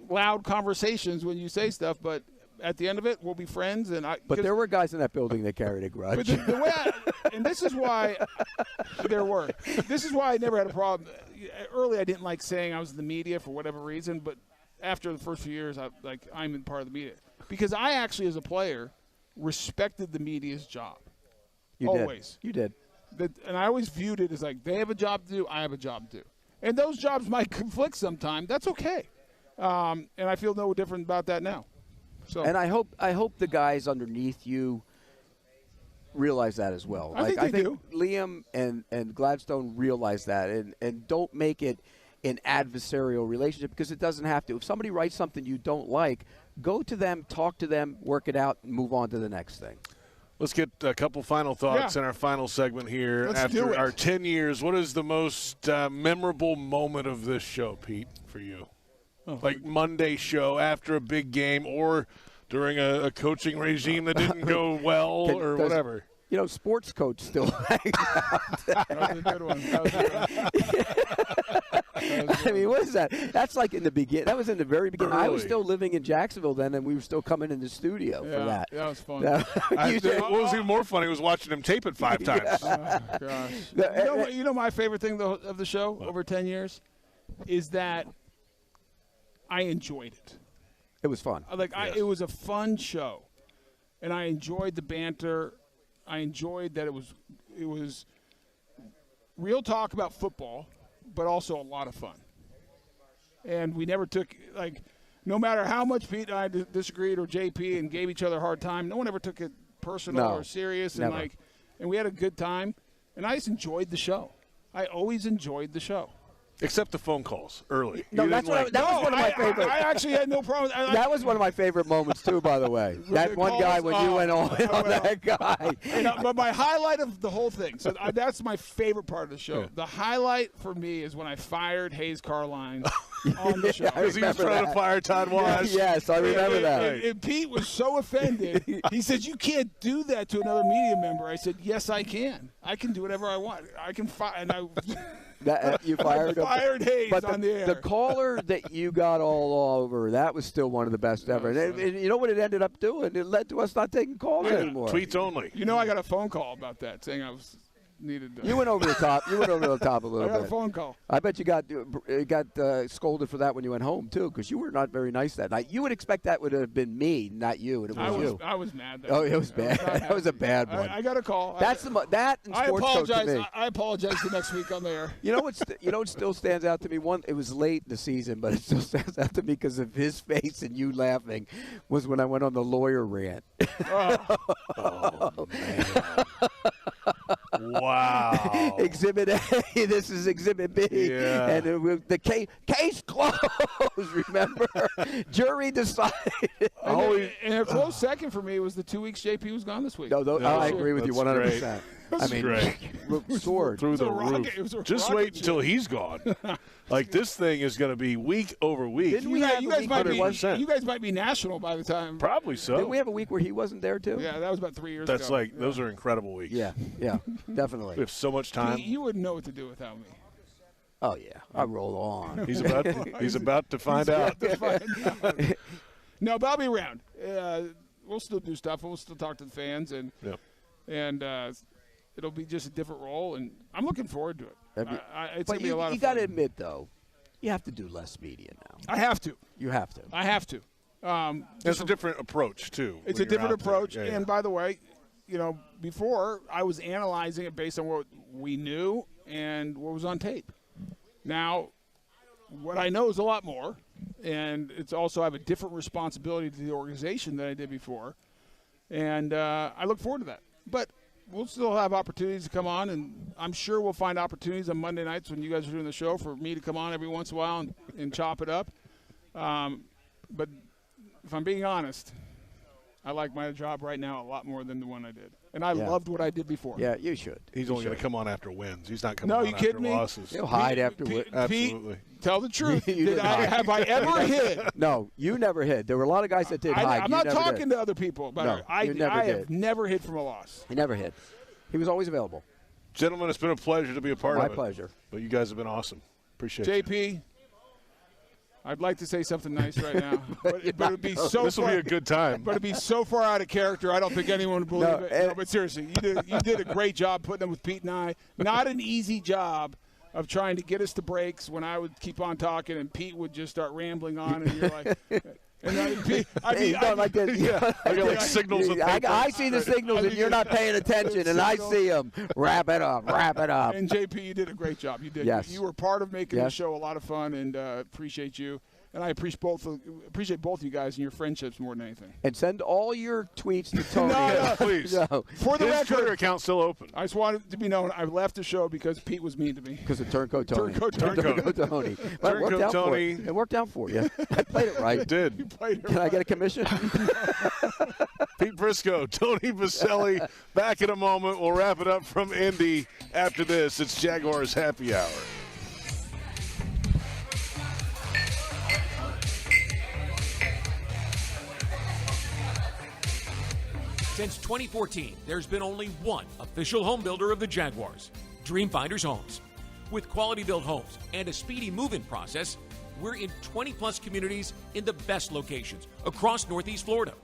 loud conversations when you say stuff, but at the end of it, we'll be friends. But there were guys in that building that carried a grudge. But the way and this is why there were. This is why I never had a problem. Early, I didn't like saying I was in the media for whatever reason, but after the first few years, I'm in part of the media. Because I actually, as a player, respected the media's job. Always. You did. And I always viewed it as like, they have a job to do, I have a job to do. And those jobs might conflict sometime. That's okay. And I feel no different about that now. So. And I hope the guys underneath you realize that as well. I think they do. Liam and Gladstone realize that, and don't make it an adversarial relationship, because it doesn't have to. If somebody writes something you don't like, go to them, talk to them, work it out, and move on to the next thing. Let's get a couple final thoughts in our final segment here. After our 10 years, what is the most memorable moment of this show, Pete, for you? Like Monday show after a big game, or during a coaching regime that didn't go well, or whatever. You know, sports coach still hangs out. That was a good one. I mean, what is that? That's like in the beginning. That was in the very beginning. Really? I was still living in Jacksonville then, and we were still coming in the studio for that. That was fun. What was even more funny was watching him tape it 5 times. Oh, gosh. You know my favorite thing of the show over 10 years is that I enjoyed it. It was fun. It was a fun show, and I enjoyed the banter. I enjoyed that it was real talk about football, but also a lot of fun. And we never took, no matter how much Pete and I disagreed or JP and gave each other a hard time, no one ever took it personal or serious. Never. And we had a good time. And I just enjoyed the show. I always enjoyed the show. Except the phone calls early. No, that was one of my favorite. I actually had no problem. That was one of my favorite moments, too, by the way. That one guy when you went on that guy. But my highlight of the whole thing, so that's my favorite part of the show. Yeah. The highlight for me is when I fired Hayes Carline on the show. Because he was trying to fire Todd Wash. Yes, I remember that. And Pete was so offended. He said, "You can't do that to another media member." I said, "Yes, I can. I can do whatever I want. I can fire." And you fired him. Fired Hayes on the air. The caller that you got all over, that was still one of the best ever. And you know what it ended up doing? It led to us not taking calls anymore. Tweets only. You know, I got a phone call about that saying I was needed to. You went over the top. You went over the top a little bit. I got a phone call. I bet you got scolded for that when you went home, too, because you were not very nice that night. You would expect that would have been me, not you, and it was you. I was mad. It was bad. That was a bad one. I got a call. That's that and sports coach to me. I apologize the next week on the air. You know what still stands out to me? It was late in the season, but it still stands out to me because of his face and you laughing, was when I went on the lawyer rant. Oh man. Wow. Exhibit A. This is Exhibit B. Yeah. And the case closed, remember? Jury decided. And a close second for me was the 2 weeks JP was gone this week. I agree with you 100%. Great. I mean, great. Soared through the roof. Just wait until he's gone. This thing is going to be week over week. You guys might be national by the time. Probably so. Didn't we have a week where he wasn't there, too? Yeah, that was about 3 years ago. Those are incredible weeks. Yeah, definitely. We have so much time. You wouldn't know what to do without me. Oh, yeah. I roll on. He's about to find out. No, but I'll be around. We'll still do stuff. We'll still talk to the fans, and it'll be just a different role, and I'm looking forward to it. It's going to be a lot of fun. You got to admit, though, you have to do less media now. I have to. You have to. I have to. It's a different approach, too. It's a different approach. Yeah, and by the way, before I was analyzing it based on what we knew and what was on tape. Now, what I know is a lot more, and it's also I have a different responsibility to the organization than I did before, and I look forward to that. But we'll still have opportunities to come on, and I'm sure we'll find opportunities on Monday nights when you guys are doing the show for me to come on every once in a while and chop it up. But if I'm being honest, I like my job right now a lot more than the one I did. And I loved what I did before. Yeah, you should. He's only going to come on after wins. He's not coming on after kidding me? losses. He'll hide after wins. Absolutely. Pete, tell the truth. Have I ever hid? No, you never hid. There were a lot of guys that did hide. I'm not talking to other people about it. I have never hid from a loss. He never hid. He was always available. Gentlemen, it's been a pleasure to be a part of it. My pleasure. But you guys have been awesome. Appreciate it. JP, I'd like to say something nice right now, but it'd be so. This will be a good time. But it'd be so far out of character. I don't think anyone would believe it. No, but seriously, you did a great job putting them with Pete and I. Not an easy job of trying to get us to breaks when I would keep on talking and Pete would just start rambling on, and you're like. And I got like signals of paper. I see the signals, and you're not paying attention, and I see them. Wrap it up. And JP, you did a great job. You did. Yes. You were part of making the show a lot of fun, and appreciate you. And I appreciate both of you guys and your friendships more than anything. And send all your tweets to Tony. No, please. No. For the His record, Twitter account's still open. I just wanted to be known I left the show because Pete was mean to me. Because of Turncoat Tony. Turncoat Tony. Well, it worked out for you. It worked out for you. I played it right. You did. You played it Can I get a commission? Pete Prisco, Tony Boselli, back in a moment. We'll wrap it up from Indy after this. It's Jaguars Happy Hour. Since 2014, there's been only one official home builder of the Jaguars, Dreamfinders Homes. With quality-built homes and a speedy move-in process, we're in 20-plus communities in the best locations across Northeast Florida.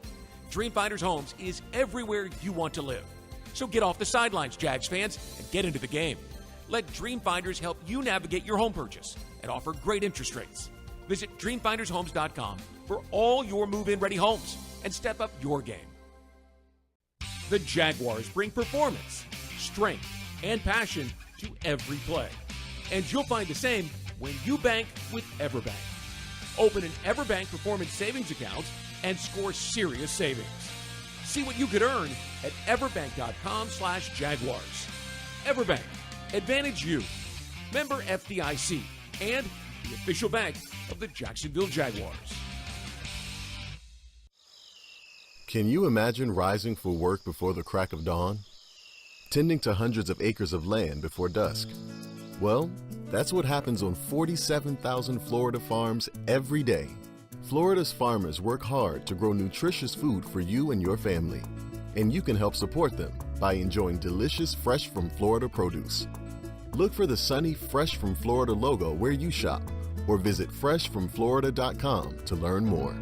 Dreamfinders Homes is everywhere you want to live. So get off the sidelines, Jags fans, and get into the game. Let Dreamfinders help you navigate your home purchase and offer great interest rates. Visit dreamfindershomes.com for all your move-in ready homes and step up your game. The Jaguars bring performance, strength, and passion to every play. And you'll find the same when you bank with EverBank. Open an EverBank Performance Savings account and score serious savings. See what you could earn at everbank.com/Jaguars. EverBank, advantage you. Member FDIC and the official bank of the Jacksonville Jaguars. Can you imagine rising for work before the crack of dawn? Tending to hundreds of acres of land before dusk? Well, that's what happens on 47,000 Florida farms every day. Florida's farmers work hard to grow nutritious food for you and your family. And you can help support them by enjoying delicious Fresh from Florida produce. Look for the sunny Fresh from Florida logo where you shop or visit freshfromflorida.com to learn more.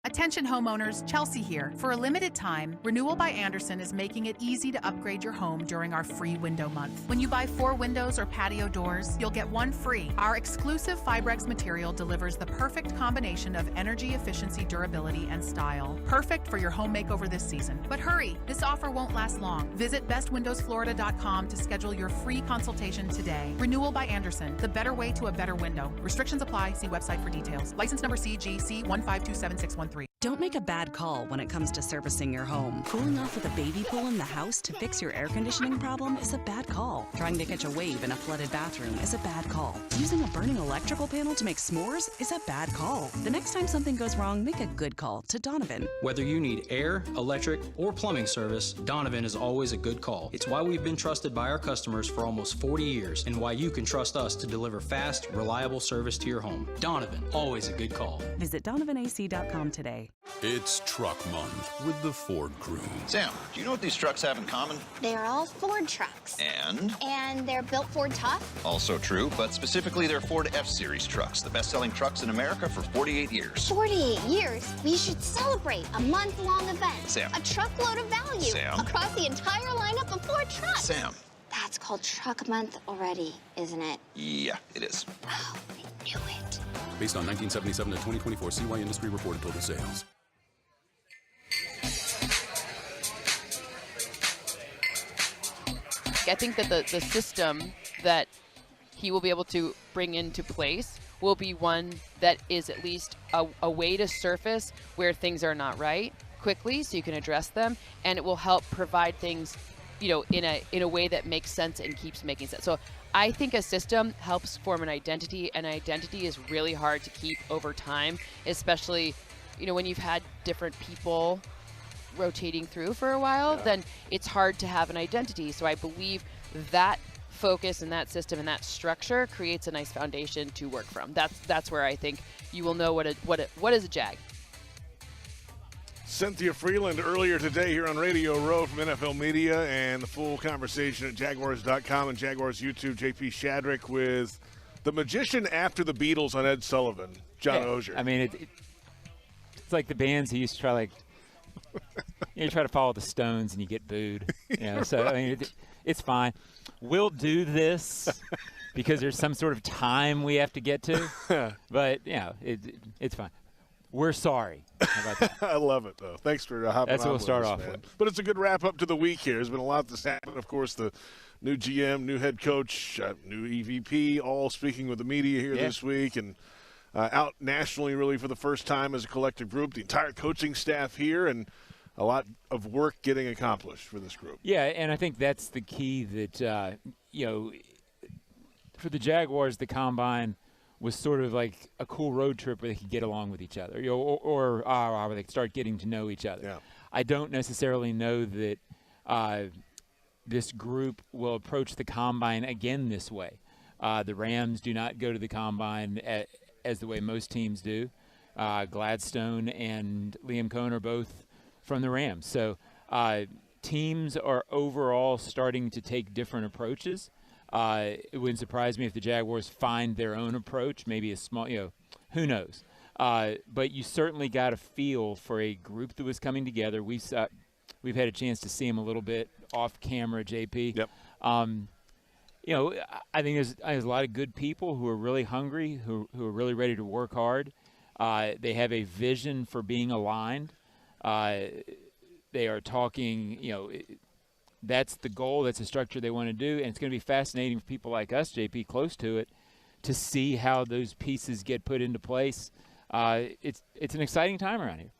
Attention homeowners, Chelsea here. For a limited time, Renewal by Andersen is making it easy to upgrade your home during our free window month. When you buy 4 windows or patio doors, you'll get 1 free. Our exclusive Fibrex material delivers the perfect combination of energy efficiency, durability, and style. Perfect for your home makeover this season. But hurry, this offer won't last long. Visit bestwindowsflorida.com to schedule your free consultation today. Renewal by Andersen, the better way to a better window. Restrictions apply. See website for details. License number CGC 1527613. Don't make a bad call when it comes to servicing your home. Cooling off with a baby pool in the house to fix your air conditioning problem is a bad call. Trying to catch a wave in a flooded bathroom is a bad call. Using a burning electrical panel to make s'mores is a bad call. The next time something goes wrong, make a good call to Donovan. Whether you need air, electric, or plumbing service, Donovan is always a good call. It's why we've been trusted by our customers for almost 40 years and why you can trust us to deliver fast, reliable service to your home. Donovan, always a good call. Visit DonovanAC.com today. It's Truck Month with the Ford crew. Sam, do you know what these trucks have in common? They're all Ford trucks. And they're built Ford tough. Also true, but specifically they're Ford F-Series trucks, the best-selling trucks in America for 48 years. 48 years? We should celebrate a month-long event. Sam. A truckload of value. Sam. Across the entire lineup of Ford trucks. Sam. That's called Truck Month already, isn't it? Yeah, it is. Oh, I knew it. Based on 1977 to 2024 CY industry reported total sales. I think that the system that he will be able to bring into place will be one that is at least a way to surface where things are not right quickly so you can address them, and it will help provide things, you know, in a way that makes sense and keeps making sense. So I think a system helps form an identity, and identity is really hard to keep over time, especially, you know, when you've had different people rotating through for a while, then it's hard to have an identity. So I believe that focus and that system and that structure creates a nice foundation to work from. That's where I think you will know what is a Jag. Cynthia Freeland earlier today here on Radio Row from NFL Media, and the full conversation at Jaguars.com and Jaguars YouTube. JP Shadrick with the magician after the Beatles on Ed Sullivan, John Ogier. I mean, it's like the bands who used to try, like, you try to follow the Stones and you get booed. You know, so I mean, it's fine. We'll do this because there's some sort of time we have to get to. But, you know, it's fine. We're sorry. How about that? I love it, though. Thanks for hopping on. That's what we'll start off man. with. But it's a good wrap-up to the week here. There's been a lot that's happened. Of course, the new GM, new head coach, new EVP, all speaking with the media here this week. And out nationally really for the first time as a collective group, the entire coaching staff here, and a lot of work getting accomplished for this group. Yeah, and I think that's the key that, for the Jaguars, the Combine was sort of like a cool road trip where they could get along with each other, or where they could start getting to know each other. Yeah. I don't necessarily know that this group will approach the Combine again this way. The Rams do not go to the Combine as the way most teams do. Gladstone and Liam Cohn are both from the Rams. So teams are overall starting to take different approaches. It wouldn't surprise me if the Jaguars find their own approach, maybe a small, who knows. But you certainly got a feel for a group that was coming together. We've had a chance to see them a little bit off camera, JP. Yep. I think there's a lot of good people who are really hungry, who are really ready to work hard. They have a vision for being aligned. They are talking, that's the goal. That's the structure they want to do. And it's going to be fascinating for people like us, JP, close to it, to see how those pieces get put into place. It's an exciting time around here.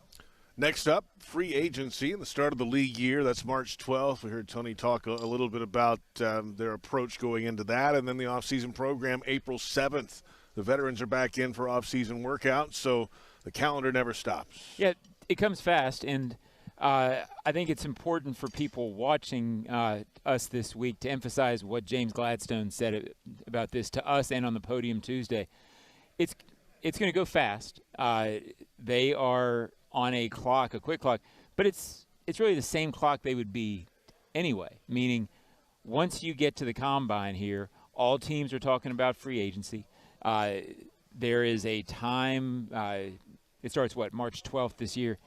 Next up, free agency and the start of the league year. That's March 12th. We heard Tony talk a little bit about their approach going into that. And then the offseason program, April 7th. The veterans are back in for offseason workouts, so the calendar never stops. Yeah, it comes fast, and I think it's important for people watching us this week to emphasize what James Gladstone said about this to us and on the podium Tuesday. It's going to go fast. They are on a clock, a quick clock, but it's really the same clock they would be anyway, meaning once you get to the Combine here, all teams are talking about free agency. There is a time, it starts, March 12th this year.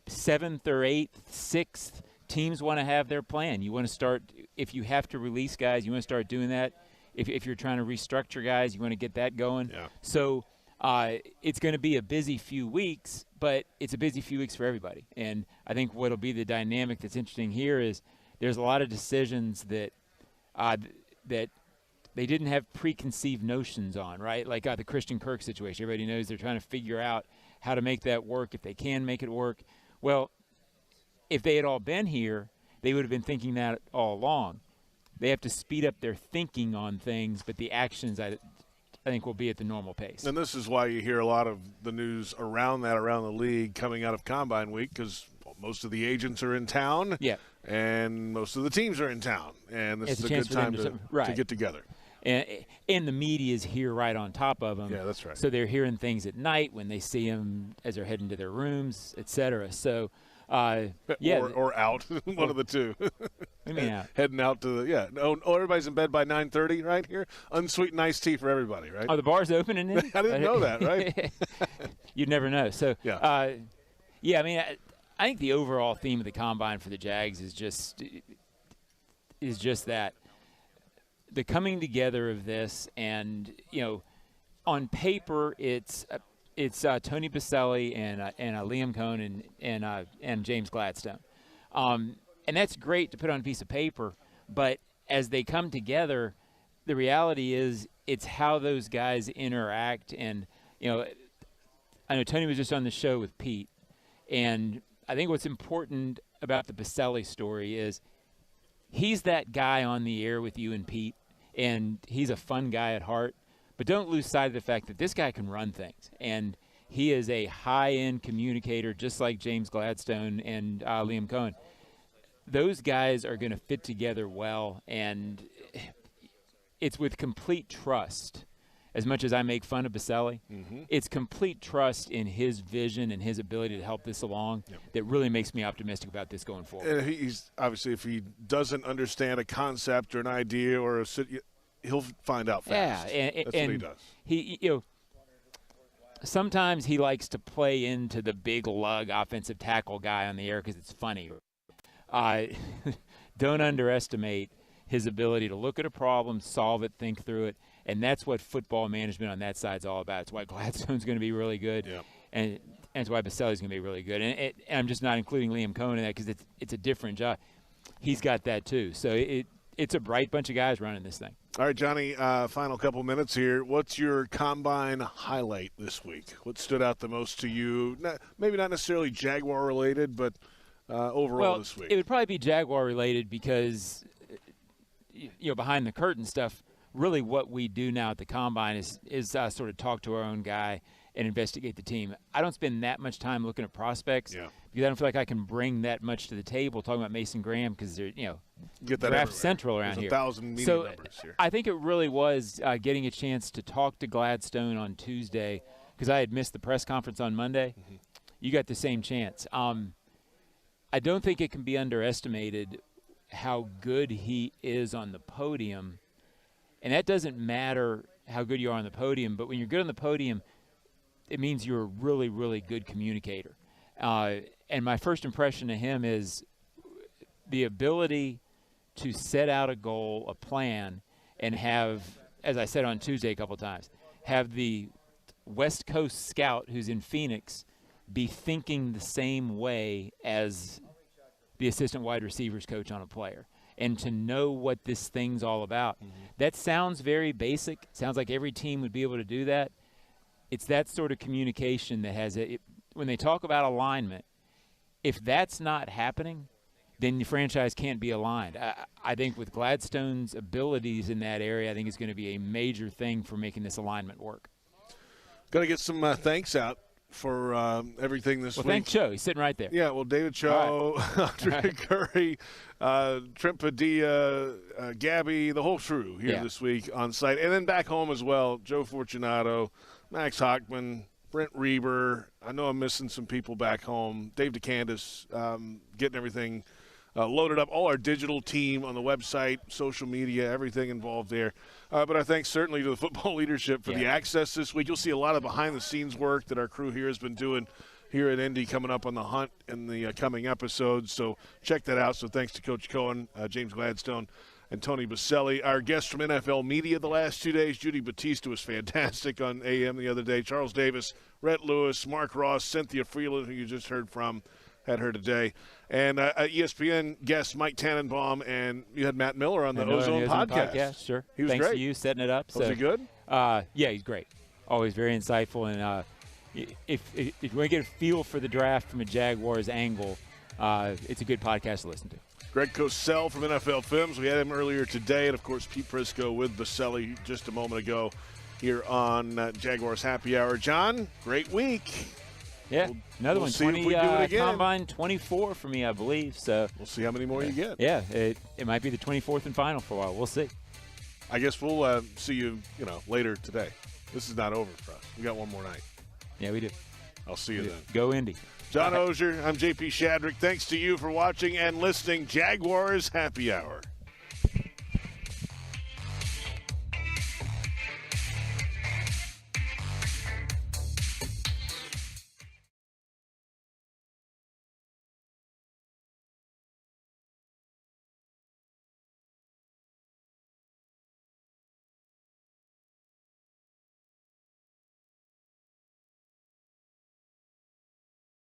7th or 8th, 6th, teams want to have their plan. You want to start, if you have to release guys, you want to start doing that. If you're trying to restructure guys, you want to get that going. Yeah. So it's going to be a busy few weeks, but it's a busy few weeks for everybody. And I think what'll be the dynamic that's interesting here is there's a lot of decisions that they didn't have preconceived notions on, right? Like the Christian Kirk situation. Everybody knows they're trying to figure out how to make that work, if they can make it work. Well, if they had all been here, they would have been thinking that all along. They have to speed up their thinking on things, but the actions, I think, will be at the normal pace. And this is why you hear a lot of the news around the league coming out of Combine Week, because most of the agents are in town. Yeah. And most of the teams are in town. And this is a good time to get together. And the media is here right on top of them. Yeah, that's right. So they're hearing things at night when they see them as they're heading to their rooms, et cetera. So, or out, one of the two. I mean, out. Heading out to everybody's in bed by 9:30 right here. Unsweetened iced tea for everybody, right? Oh, the bar's open in there? I didn't know that, right? You'd never know. So, yeah. I mean, I think the overall theme of the Combine for the Jags is just that. The coming together of this, and on paper it's Tony Boselli and Liam Cohn and James Gladstone, and that's great to put on a piece of paper. But as they come together, the reality is it's how those guys interact. And I know Tony was just on the show with Pete, and I think what's important about the Boselli story is he's that guy on the air with you and Pete. And he's a fun guy at heart. But don't lose sight of the fact that this guy can run things. And he is a high-end communicator, just like James Gladstone and Liam Cohn. Those guys are going to fit together well, and it's with complete trust. As much as I make fun of Boselli, it's complete trust in his vision and his ability to help this along that really makes me optimistic about this going forward. And he's obviously, if he doesn't understand a concept or an idea or he'll find out fast. Yeah, that's what he does. He, sometimes he likes to play into the big lug offensive tackle guy on the air because it's funny. Don't underestimate his ability to look at a problem, solve it, think through it. And that's what football management on that side is all about. It's why Gladstone's going to be really good, and it's why Boselli's going to be really good. And I'm just not including Liam Cohn in that because it's a different job. He's got that too. So it's a bright bunch of guys running this thing. All right, Johnny, final couple minutes here. What's your combine highlight this week? What stood out the most to you? Maybe not necessarily Jaguar-related, but overall this week. It would probably be Jaguar-related because, behind the curtain stuff, really what we do now at the combine is sort of talk to our own guy and investigate the team. I don't spend that much time looking at prospects because I don't feel like I can bring that much to the table talking about Mason Graham because they're, get that draft central around There's here. 1,000 media numbers here. I think it really was getting a chance to talk to Gladstone on Tuesday because I had missed the press conference on Monday. Mm-hmm. You got the same chance. I don't think it can be underestimated how good he is on the podium. And that doesn't matter how good you are on the podium, but when you're good on the podium, it means you're a really, really good communicator. And my first impression of him is the ability to set out a goal, a plan, and have, as I said on Tuesday a couple times, have the West Coast scout who's in Phoenix be thinking the same way as the assistant wide receivers coach on a player, and to know what this thing's all about. Mm-hmm. That sounds very basic. Sounds like every team would be able to do that. It's that sort of communication that has it. When they talk about alignment, if that's not happening, then the franchise can't be aligned. I think with Gladstone's abilities in that area, I think it's going to be a major thing for making this alignment work. Got to get some thanks out for everything this week. Well, thanks, Cho. He's sitting right there. Yeah, well, David Cho, Andre Curry, Trent Padilla, Gabby, the whole crew here this week on site. And then back home as well, Joe Fortunato, Max Hockman, Brent Reber. I know I'm missing some people back home. Dave DeCandis, getting everything loaded up. All our digital team on the website, social media, everything involved there. But I thank certainly to the football leadership for the access this week. You'll see a lot of behind-the-scenes work that our crew here has been doing here at Indy coming up on the hunt in the coming episodes. So check that out. So thanks to Coach Cohen, James Gladstone, and Tony Boselli. Our guests from NFL Media the last 2 days, Judy Batista was fantastic on AM the other day. Charles Davis, Rhett Lewis, Mark Ross, Cynthia Freeland, who you just heard from, had her today. And ESPN guest Mike Tannenbaum, and you had Matt Miller on the Ozone podcast. Sure. He was Thanks great. to you setting it up. Was he good? Yeah, he's great. Always very insightful. And if you want to get a feel for the draft from a Jaguars angle, it's a good podcast to listen to. Greg Cosell from NFL Films. We had him earlier today. And, of course, Pete Prisco with Boselli just a moment ago here on Jaguars Happy Hour. John, great week. Yeah, another one. See if we do it again. Combine 24 for me, I believe. So we'll see how many more you get. Yeah, it might be the 24th and final for a while. We'll see. I guess we'll see you, later today. This is not over for us. We got one more night. Yeah, we do. I'll see you then. Go Indy. John Ozier, I'm JP Shadrick. Thanks to you for watching and listening. Jaguars Happy Hour.